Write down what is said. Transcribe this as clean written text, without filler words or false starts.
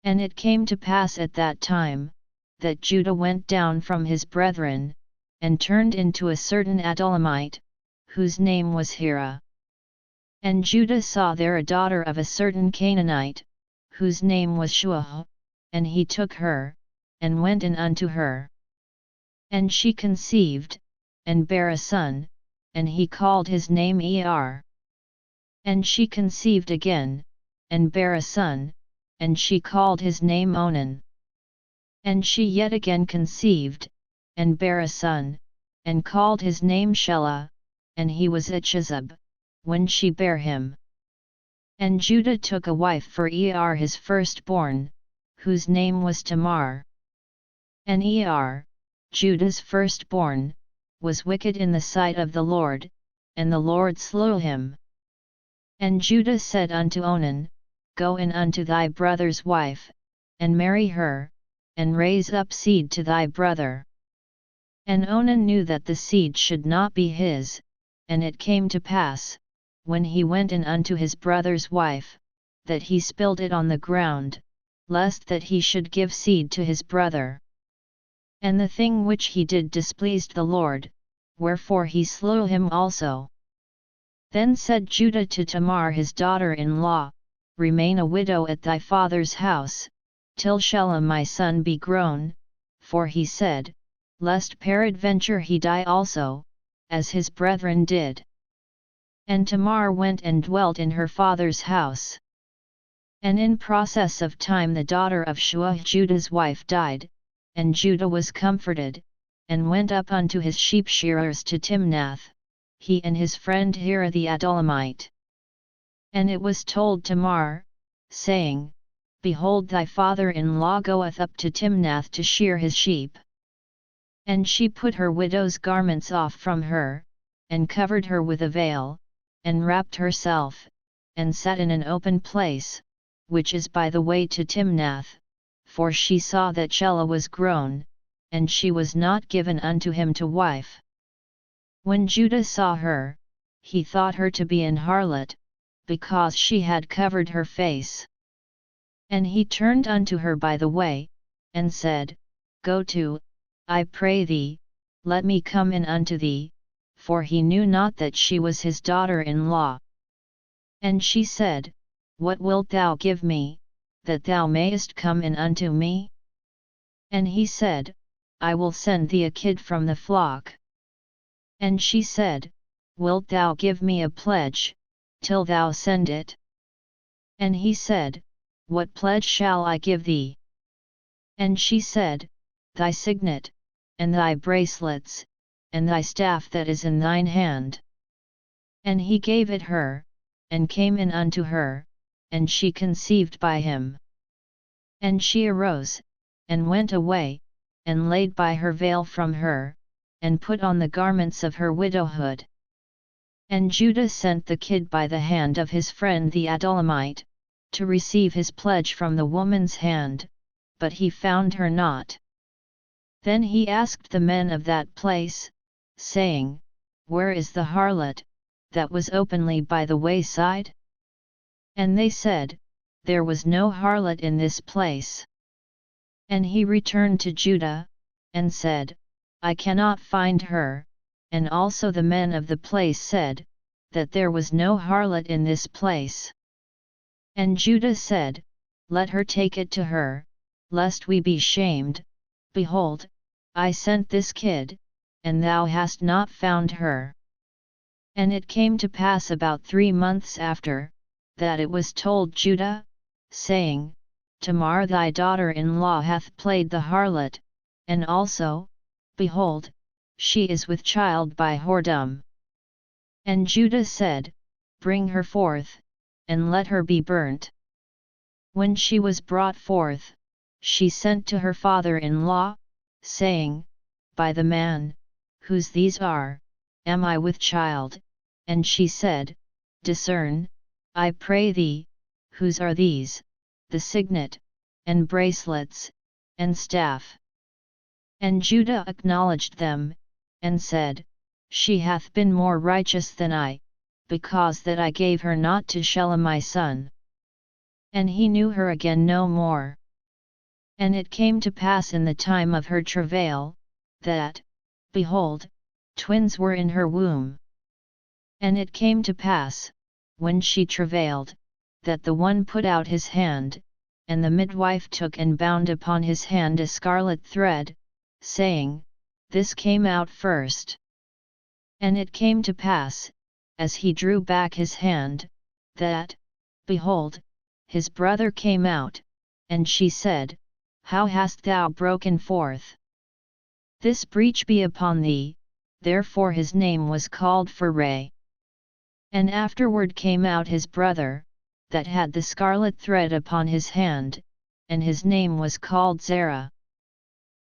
And it came to pass at that time, that Judah went down from his brethren, and turned into a certain Adullamite, whose name was Hira. And Judah saw there a daughter of a certain Canaanite, whose name was Shuah, and he took her, and went in unto her. And she conceived, and bare a son, and he called his name Er. And she conceived again, and bare a son, and she called his name Onan. And she yet again conceived, and bare a son, and called his name Shelah, and he was at Chizib, when she bare him. And Judah took a wife for Er his firstborn, whose name was Tamar. And Er, Judah's firstborn, was wicked in the sight of the Lord, and the Lord slew him. And Judah said unto Onan, Go in unto thy brother's wife, and marry her, and raise up seed to thy brother. And Onan knew that the seed should not be his, and it came to pass, when he went in unto his brother's wife, that he spilled it on the ground, lest that he should give seed to his brother. And the thing which he did displeased the Lord, wherefore he slew him also. Then said Judah to Tamar his daughter-in-law, Remain a widow at thy father's house, till Shelah my son be grown, for he said, Lest peradventure he die also, as his brethren did. And Tamar went and dwelt in her father's house. And in process of time the daughter of Shuah Judah's wife died, and Judah was comforted, and went up unto his sheep shearers to Timnath, he and his friend Hira the Adullamite. And it was told Tamar, saying, Behold thy father-in-law goeth up to Timnath to shear his sheep. And she put her widow's garments off from her, and covered her with a veil, and wrapped herself, and sat in an open place, which is by the way to Timnath, for she saw that Shelah was grown, and she was not given unto him to wife. When Judah saw her, he thought her to be an harlot, because she had covered her face. And he turned unto her by the way, and said, Go to, I pray thee, let me come in unto thee, for he knew not that she was his daughter-in-law. And she said, What wilt thou give me, that thou mayest come in unto me? And he said, I will send thee a kid from the flock. And she said, Wilt thou give me a pledge, till thou send it? And he said, What pledge shall I give thee? And she said, Thy signet, and thy bracelets, and thy staff that is in thine hand. And he gave it her, and came in unto her, and she conceived by him. And she arose, and went away, and laid by her veil from her, and put on the garments of her widowhood. And Judah sent the kid by the hand of his friend the Adullamite, to receive his pledge from the woman's hand, but he found her not. Then he asked the men of that place, saying, Where is the harlot, that was openly by the wayside? And they said, There was no harlot in this place. And he returned to Judah, and said, I cannot find her, and also the men of the place said, that there was no harlot in this place. And Judah said, Let her take it to her, lest we be shamed. Behold, I sent this kid, and thou hast not found her. And it came to pass about 3 months after, that it was told Judah, saying, Tamar thy daughter-in-law hath played the harlot, and also, behold, she is with child by whoredom. And Judah said, Bring her forth, and let her be burnt. When she was brought forth, she sent to her father-in-law, saying, By the man, whose these are, am I with child? And she said, Discern, I pray thee, whose are these, the signet, and bracelets, and staff. And Judah acknowledged them, and said, She hath been more righteous than I, because that I gave her not to Shelah my son. And he knew her again no more. And it came to pass in the time of her travail, that, behold, twins were in her womb. And it came to pass, when she travailed, that the one put out his hand, and the midwife took and bound upon his hand a scarlet thread, saying, This came out first. And it came to pass, as he drew back his hand, that, behold, his brother came out, and she said, How hast thou broken forth? This breach be upon thee, therefore his name was called Pharre. And afterward came out his brother, that had the scarlet thread upon his hand, and his name was called Zerah.